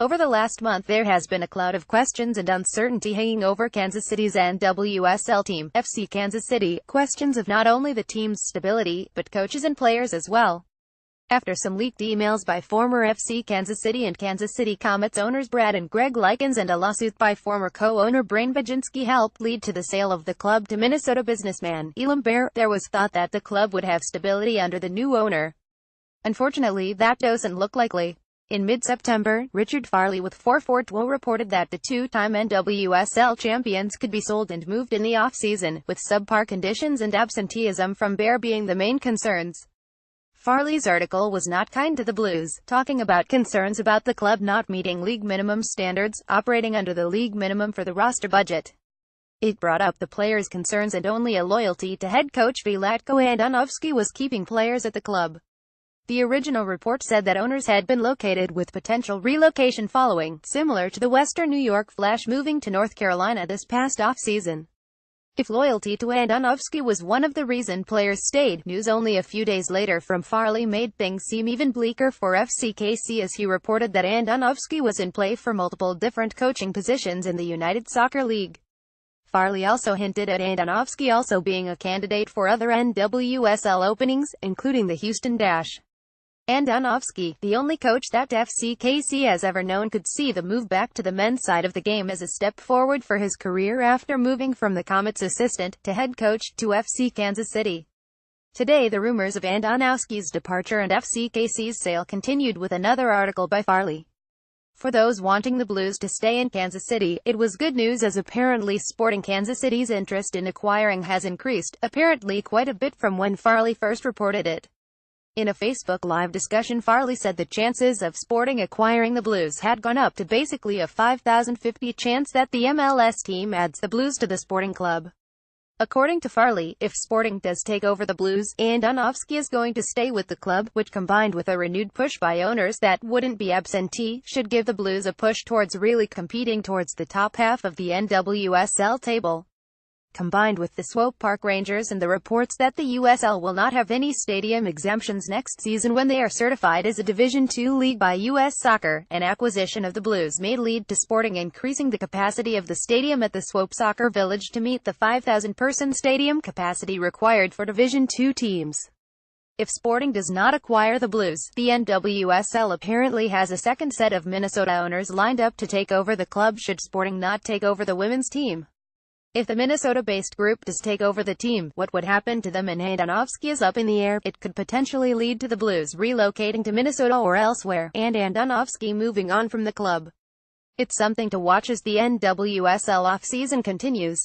Over the last month there has been a cloud of questions and uncertainty hanging over Kansas City's NWSL team, FC Kansas City. Questions of not only the team's stability, but coaches and players as well. After some leaked emails by former FC Kansas City and Kansas City Comets owners Brad and Greg Likens and a lawsuit by former co-owner Brain Baginski helped lead to the sale of the club to Minnesota businessman Elam Bear, there was thought that the club would have stability under the new owner. Unfortunately, that doesn't look likely. In mid-September, Richard Farley with 442 reported that the two-time NWSL champions could be sold and moved in the off-season, with subpar conditions and absenteeism from Bear being the main concerns. Farley's article was not kind to the Blues, talking about concerns about the club not meeting league minimum standards, operating under the league minimum for the roster budget. It brought up the players' concerns and only a loyalty to head coach Vlatko Andonovski was keeping players at the club. The original report said that owners had been located with potential relocation following, similar to the Western New York Flash moving to North Carolina this past off-season. If loyalty to Andonovski was one of the reasons players stayed, news only a few days later from Farley made things seem even bleaker for FCKC as he reported that Andonovski was in play for multiple different coaching positions in the United Soccer League. Farley also hinted at Andonovski also being a candidate for other NWSL openings, including the Houston Dash. Andonovski, the only coach that FCKC has ever known, could see the move back to the men's side of the game as a step forward for his career after moving from the Comets assistant to head coach to FC Kansas City. Today the rumors of Andonovski's departure and FCKC's sale continued with another article by Farley. For those wanting the Blues to stay in Kansas City, it was good news as apparently Sporting Kansas City's interest in acquiring has increased, apparently quite a bit from when Farley first reported it. In a Facebook Live discussion, Farley said the chances of Sporting acquiring the Blues had gone up to basically a 5,050 chance that the MLS team adds the Blues to the Sporting club. According to Farley, if Sporting does take over the Blues, Andonovski is going to stay with the club, which combined with a renewed push by owners that wouldn't be absentee, should give the Blues a push towards really competing towards the top half of the NWSL table. Combined with the Swope Park Rangers and the reports that the USL will not have any stadium exemptions next season when they are certified as a Division II league by US Soccer, an acquisition of the Blues may lead to Sporting increasing the capacity of the stadium at the Swope Soccer Village to meet the 5,000-person stadium capacity required for Division II teams. If Sporting does not acquire the Blues, the NWSL apparently has a second set of Minnesota owners lined up to take over the club should Sporting not take over the women's team. If the Minnesota-based group does take over the team, what would happen to them and Andonovski is up in the air. It could potentially lead to the Blues relocating to Minnesota or elsewhere, and Andonovski moving on from the club. It's something to watch as the NWSL off-season continues.